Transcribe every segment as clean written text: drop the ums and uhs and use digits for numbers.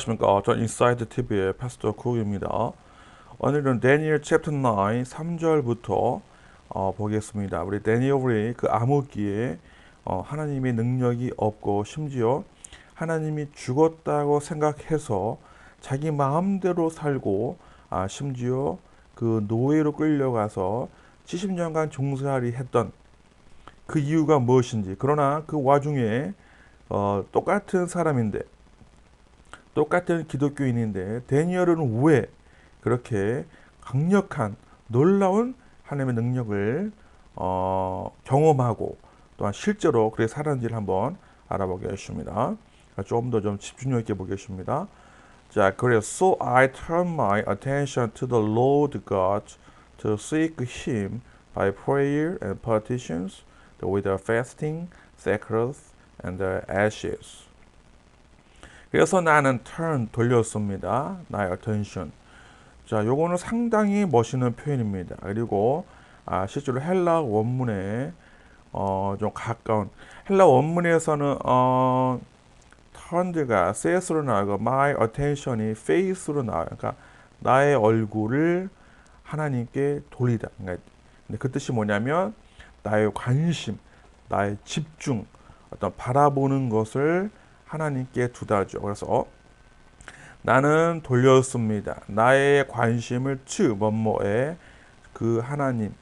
안녕하십니까. 전 인사이드 TV의 패스터 쿡입니다. 오늘은 다니엘 챕터 9 3절부터 보겠습니다. 우리 다니엘이 그 암흑기에 하나님의 능력이 없고 심지어 하나님이 죽었다고 생각해서 자기 마음대로 살고 심지어 그 노예로 끌려가서 70년간 종살이 했던 그 이유가 무엇인지, 그러나 그 와중에 똑같은 사람인데, 똑같은 기독교인인데 다니엘은 왜 그렇게 강력한 놀라운 하나님의 능력을 경험하고 또한 실제로 그렇게 살았는지를 한번 알아보겠습니다. 좀 더 집중력 있게 보겠습니다. 자, 그래서 So I turn my attention to the Lord God to seek Him by prayer and petitions, with the fasting, sackcloth, and the ashes. 그래서 나는 turn 돌렸습니다. 나의 attention. 자, 요거는 상당히 멋있는 표현입니다. 그리고 실제로 헬라 원문에 좀 가까운, 헬라 원문에서는 turned가 face로 나오고 my attention이 face로 나와요. 그러니까 나의 얼굴을 하나님께 돌리다. 그러니까 근데 그 뜻이 뭐냐면 나의 관심, 나의 집중, 어떤 바라보는 것을 하나님께 두다죠. 그래서 나는 돌렸습니다. 나의 관심을 뭐뭐에 그 하나님,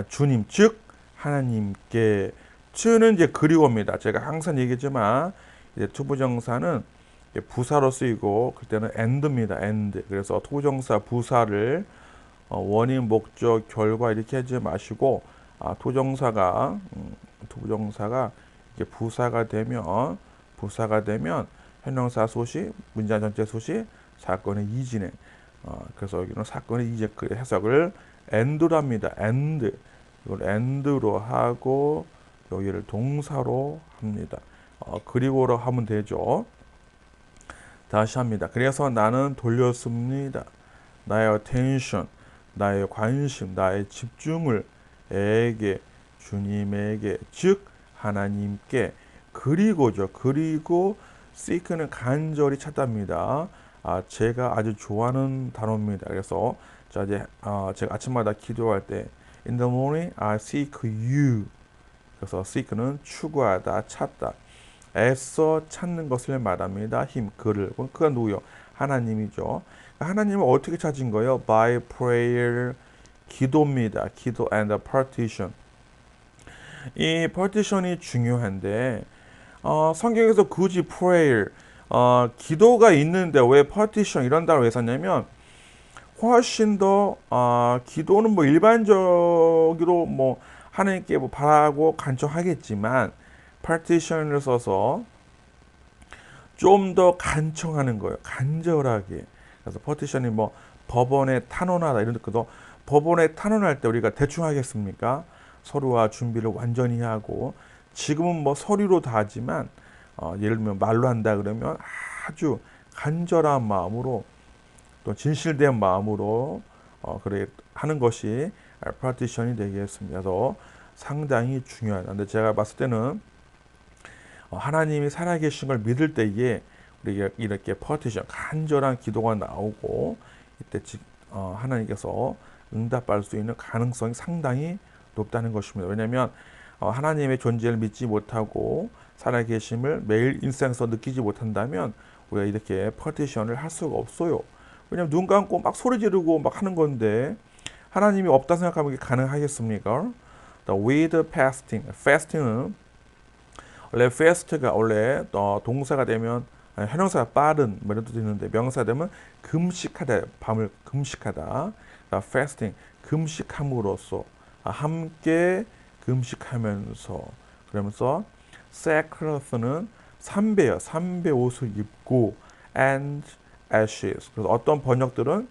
주님, 즉 하나님께. 는 이제 그리워입니다. 제가 항상 얘기했지만 이제 투부정사는 부사로 쓰이고 그때는 and입니다. and. 그래서 투부정사 부사를 원인, 목적, 결과 이렇게 하지 마시고 투부정사가 이렇게 부사가 되면 형용사 소시, 문장 전체 소시, 사건의 이진행. 그래서 여기는 사건의 이제 그 해석을 and로 합니다. and. 이걸 and로 하고 여기를 동사로 합니다. 그리고로 하면 되죠. 다시 합니다. 그래서 나는 돌렸습니다. 나의 attention, 나의 관심, 나의 집중을 주님에게, 즉 하나님께. 그리고죠. 그리고 seek는 간절히 찾답니다. 제가 아주 좋아하는 단어입니다. 그래서 자, 이제 제가 아침마다 기도할 때 In the morning I seek you. 그래서 seek는 추구하다, 찾다. 애써 찾는 것을 말합니다. 그를. 그가 누구요? 하나님이죠. 하나님을 어떻게 찾은 거예요? By prayer, 기도입니다. 기도 and partition. 이 partition이 중요한데 성경에서 굳이 prayer, 기도가 있는데 왜 partition 이런 단어를 왜 썼냐면 훨씬 더 기도는 뭐 일반적으로 뭐 하나님께 뭐 바라고 간청하겠지만 partition을 써서 좀 더 간청하는 거예요. 간절하게. 그래서 partition이 뭐 법원에 탄원하다 이런 것도, 법원에 탄원할 때 우리가 대충 하겠습니까? 서류와 준비를 완전히 하고, 지금은 뭐 서류로 다 하지만 예를 들면 말로 한다 그러면 아주 간절한 마음으로 또 진실된 마음으로 그래 하는 것이 partition이 되겠습니다. 그래서 상당히 중요하다. 근데 제가 봤을 때는 하나님이 살아계신 걸 믿을 때에 우리가 이렇게 partition, 간절한 기도가 나오고 이때 하나님께서 응답할 수 있는 가능성이 상당히 높다는 것입니다. 왜냐하면 하나님의 존재를 믿지 못하고 살아계심을 매일 인생에서 느끼지 못한다면 우리가 이렇게 partition을 할 수가 없어요. 왜냐하면 눈 감고 막 소리 지르고 막 하는 건데 하나님이 없다 생각하면 이게 가능하겠습니까? With fasting. fasting은 원래 fast가 원래 동사가 되면 형용사가 빠른 뭐 이런 뜻도 있는데 명사 되면 금식하다, 밤을 금식하다. fasting, 금식함으로써, 함께 금식하면서. 그러면서 sackcloth는 삼배요. 삼배 옷을 입고 and ashes. 그래서 어떤 번역들은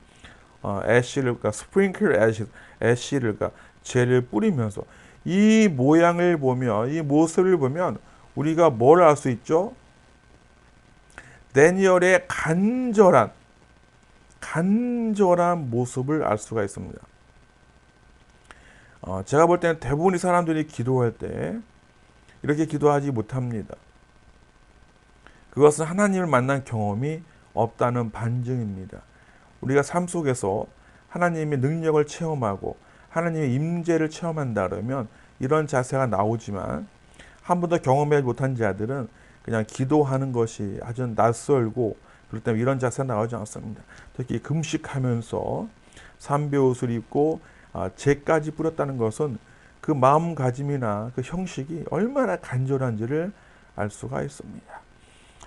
ash를, 그러니까 sprinkle ashes, ash를, 그러니까 재를 뿌리면서. 이 모양을 보면, 이 모습을 보면 우리가 뭘 알 수 있죠? 다니엘의 간절한 모습을 알 수가 있습니다. 제가 볼 때는 대부분의 사람들이 기도할 때 이렇게 기도하지 못합니다. 그것은 하나님을 만난 경험이 없다는 반증입니다. 우리가 삶 속에서 하나님의 능력을 체험하고 하나님의 임재를 체험한다 그러면 이런 자세가 나오지만 한 번도 경험하지 못한 자들은 그냥 기도하는 것이 아주 낯설고 그렇기 때문에 이런 자세가 나오지 않습니다. 특히 금식하면서 삼배옷을 입고 재까지 뿌렸다는 것은 그 마음가짐이나 그 형식이 얼마나 간절한지를 알 수가 있습니다.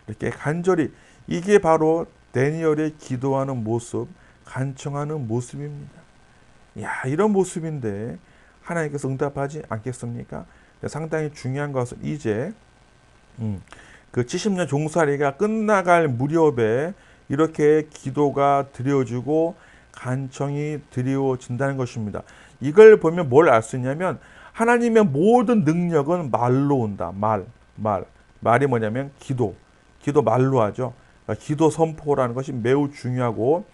이렇게 간절히 이게 바로 다니엘의 기도하는 모습, 간청하는 모습입니다. 야, 이런 모습인데 하나님께서 응답하지 않겠습니까? 상당히 중요한 것은 이제 그 70년 종살이가 끝나갈 무렵에 이렇게 기도가 드려지고 간청이 드려진다는 것입니다. 이걸 보면 뭘 알 수 있냐면 하나님의 모든 능력은 말로 온다. 말이 뭐냐면 기도 말로 하죠. 그러니까 기도 선포라는 것이 매우 중요하고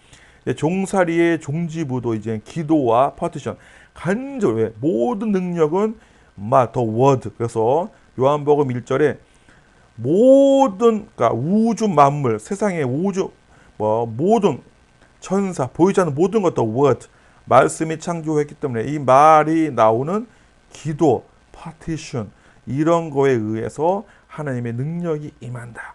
종살이의 종지부도 이제 기도와 파티션 간절 모든 능력은 the word. 그래서 요한복음 1절에 모든 그러니까 우주 만물 세상의 우주 모든 천사 보이지 않는 모든 것 the word 말씀이 창조했기 때문에 이 말이 나오는 기도 파티션 이런 거에 의해서 하나님의 능력이 임한다.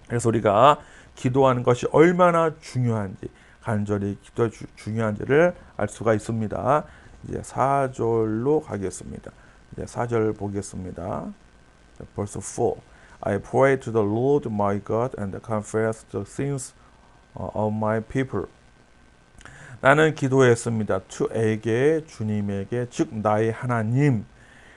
그래서 우리가 기도하는 것이 얼마나 중요한지 간절히 기도가 중요한지를 알 수가 있습니다. 이제 4절로 가겠습니다. 이제 4절 보겠습니다. Verse 4. I pray to the Lord my God and confess the sins of my people. 나는 기도했습니다. to에게 주님에게 즉 나의 하나님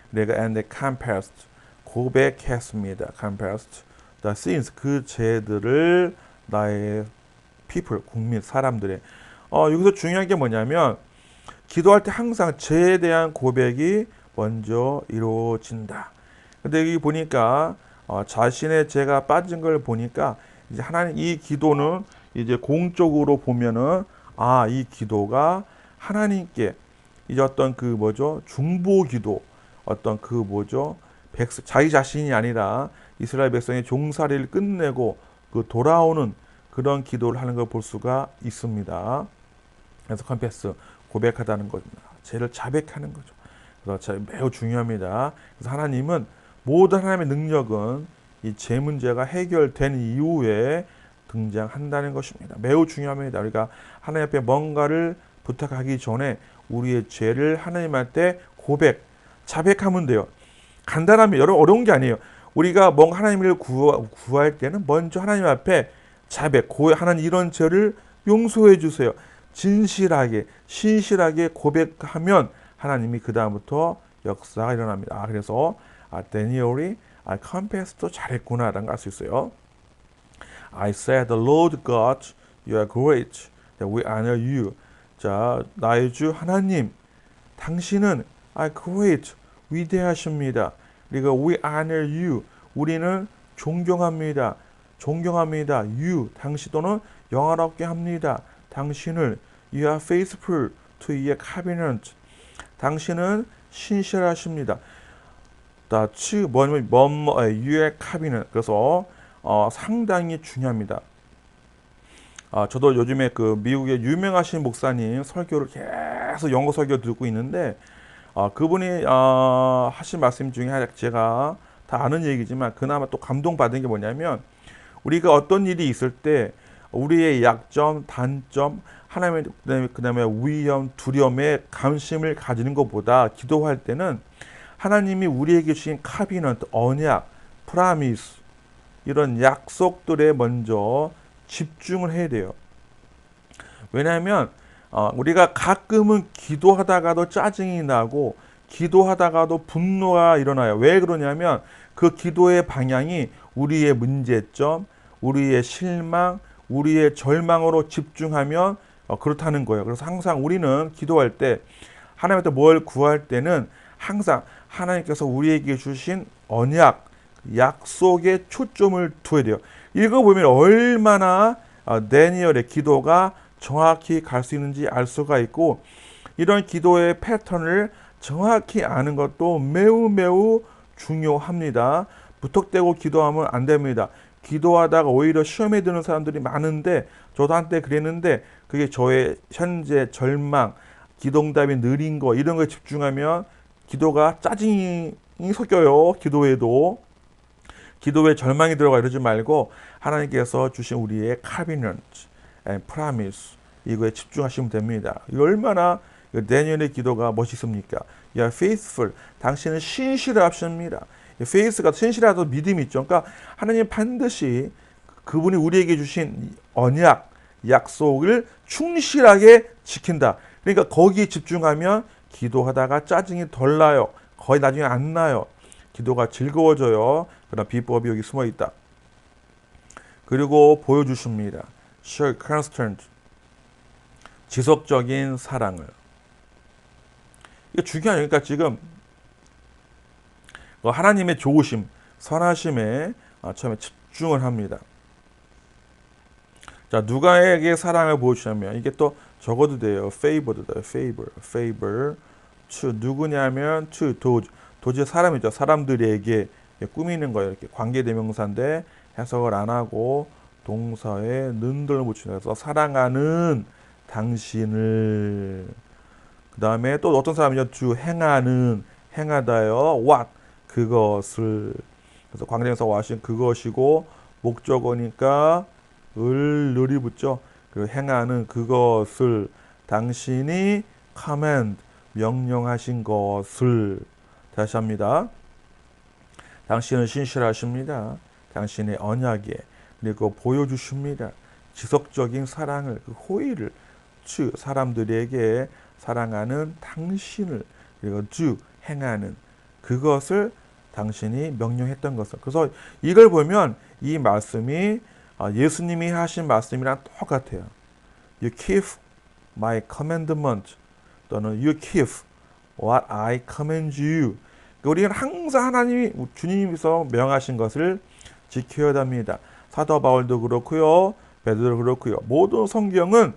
내가 and confessed 고백했습니다. confessed the sins 그 죄들을 나의 people 국민 사람들의 여기서 중요한 게 뭐냐면 기도할 때 항상 죄에 대한 고백이 먼저 이루어진다. 근데 여기 보니까 자신의 죄가 빠진 걸 보니까 이제 하나님 이 기도는 이제 공적으로 보면은 이 기도가 하나님께 이제 어떤 그 뭐죠 중보 기도 어떤 그 뭐죠 자기 자신이 아니라 이스라엘 백성의 종살이를 끝내고 그 돌아오는 그런 기도를 하는 걸 볼 수가 있습니다. 그래서 컨페스 고백하다는 겁니다. 죄를 자백하는 거죠. 그래서 매우 중요합니다. 그래서 하나님은 모든 하나님의 능력은 이 죄 문제가 해결된 이후에 등장한다는 것입니다. 매우 중요합니다. 우리가 하나님 앞에 뭔가를 부탁하기 전에 우리의 죄를 하나님한테 자백하면 돼요. 간단하면 어려운 게 아니에요. 우리가 뭔가 하나님을 구할 때는 먼저 하나님 앞에 하나님 이런 죄를 용서해 주세요. 진실하게 신실하게 고백하면 하나님이 그 다음부터 역사가 일어납니다. 그래서 다니엘이 confess도 잘했구나라는 걸 알 수 있어요. I said, Lord God, you are great, that we honor you. 자, 나의 주 하나님, 당신은 great, 위대하십니다. 그리고 we honor you, 우리는 존경합니다. you, 당신 또는 영화롭게 합니다. 당신을 you are faithful to your covenant. 당신은 신실하십니다. 뭐냐면 your covenant. 그래서 상당히 중요합니다. 저도 요즘에 그 미국의 유명하신 목사님 설교를 계속 영어 설교 듣고 있는데 그분이 하신 말씀 중에 제가 다 아는 얘기지만 그나마 또 감동받은 게 뭐냐면 우리가 어떤 일이 있을 때 우리의 약점, 단점, 하나님의 그다음에 위험, 두려움에 관심을 가지는 것보다 기도할 때는 하나님이 우리에게 주신 카비넌트, 언약, 프라미스 이런 약속들에 먼저 집중을 해야 돼요. 왜냐하면 우리가 가끔은 기도하다가도 짜증이 나고 기도하다가도 분노가 일어나요. 왜 그러냐면 그 기도의 방향이 우리의 문제점, 우리의 실망, 우리의 절망으로 집중하면 그렇다는 거예요. 그래서 항상 우리는 기도할 때 하나님한테 뭘 구할 때는 항상 하나님께서 우리에게 주신 언약, 약속에 초점을 둬야 돼요. 읽어보면 얼마나 다니엘의 기도가 정확히 갈 수 있는지 알 수가 있고 이런 기도의 패턴을 정확히 아는 것도 매우 중요합니다. 무턱대고 기도하면 안 됩니다. 기도하다가 오히려 시험에 드는 사람들이 많은데 저도 한때 그랬는데 그게 저의 현재 절망, 기도응답이 느린 거 이런 거에 집중하면 기도가 짜증이 섞여요. 기도에 절망이 들어가 이러지 말고 하나님께서 주신 우리의 covenant and promise 이거에 집중하시면 됩니다. 얼마나 다니엘의 기도가 멋있습니까? 야, faithful. 당신은 신실하십니다. faith가 신실하다 믿음이 있죠. 그러니까 하나님 반드시 그분이 우리에게 주신 언약, 약속을 충실하게 지킨다. 그러니까 거기에 집중하면 기도하다가 짜증이 덜 나요. 거의 나중에 안 나요. 기도가 즐거워져요. 그런 비법이 여기 숨어 있다. 그리고 보여주십니다. Show constant. 지속적인 사랑을. 이게 중요해요. 그러니까 지금 하나님의 좋으심, 선하심에 처음에 집중을 합니다. 자, 누가에게 사랑을 보여주냐면 이게 또 적어도 돼요. favored다. favor to 누구냐면 to 도저히 사람이죠. 사람들에게 꾸미는 거예요. 이렇게 관계대명사인데 해석을 안 하고 동사에 는들을 붙이는 그래서 사랑하는 당신을 그 다음에 또 어떤 사람이죠? to 행하다요. what 그것을 그래서 관계대명사 what이 그것이고 목적어니까 을이 붙죠. 그 행하는 그것을 당신이 command 명령하신 것을 다시 합니다. 당신은 신실하십니다. 당신의 언약에 그리고 보여주십니다. 지속적인 사랑을 그 호의를 사람들에게 사랑하는 당신을 그리고 행하는 그것을 당신이 명령했던 것을. 그래서 이걸 보면 이 말씀이 예수님이 하신 말씀이랑 똑같아요. You keep my commandment 또는 you keep what I command you. 우리는 항상 하나님이 주님께서 명하신 것을 지켜야 합니다. 사도 바울도 그렇고요. 베드로도 그렇고요. 모든 성경은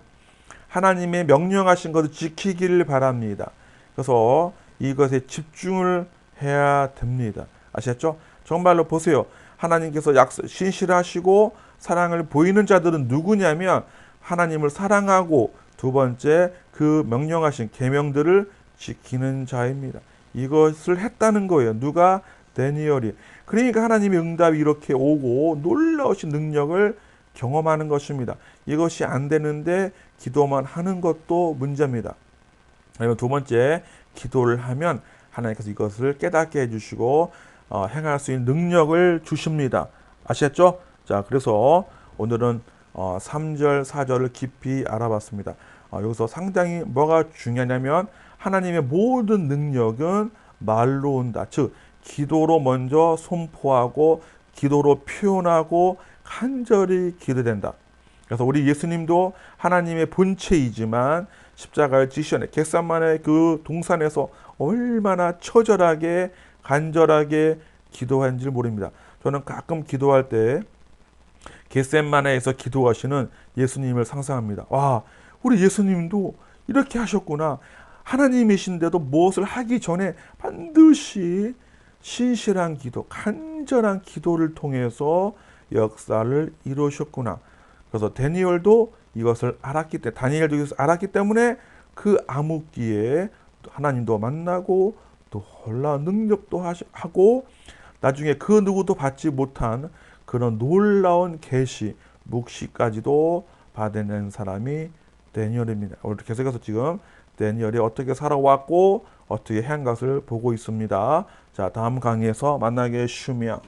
하나님의 명령하신 것을 지키기를 바랍니다. 그래서 이것에 집중을 해야 됩니다. 아시겠죠? 정말로 보세요. 하나님께서 신실하시고 사랑을 보이는 자들은 누구냐면 하나님을 사랑하고 두 번째 그 명령하신 계명들을 지키는 자입니다. 이것을 했다는 거예요. 누가? 다니엘이. 그러니까 하나님의 응답이 이렇게 오고 놀라우신 능력을 경험하는 것입니다. 이것이 안 되는데 기도만 하는 것도 문제입니다. 그리고 두 번째, 기도를 하면 하나님께서 이것을 깨닫게 해주시고 행할 수 있는 능력을 주십니다. 아시겠죠? 자, 그래서 오늘은 3절, 4절을 깊이 알아봤습니다. 여기서 상당히 뭐가 중요하냐면 하나님의 모든 능력은 말로 온다. 즉 기도로 먼저 선포하고 기도로 표현하고 간절히 기도된다. 그래서 우리 예수님도 하나님의 본체이지만 십자가를 지시네 겟세마네 그 동산에서 얼마나 처절하게 간절하게 기도한지 모릅니다. 저는 가끔 기도할 때 겟세마네에서 기도하시는 예수님을 상상합니다. 와, 우리 예수님도 이렇게 하셨구나. 하나님이신데도 무엇을 하기 전에 반드시 신실한 기도, 간절한 기도를 통해서 역사를 이루셨구나. 그래서 다니엘도 이것을 알았기 때문에 그 암흑기에 하나님도 만나고 또 놀라운 능력도 하고 나중에 그 누구도 받지 못한 그런 놀라운 계시, 묵시까지도 받아낸 사람이 다니엘입니다. 오늘 계속해서 지금 다니엘이 어떻게 살아왔고 어떻게 한 것을 보고 있습니다. 자, 다음 강의에서 만나게 슈미야.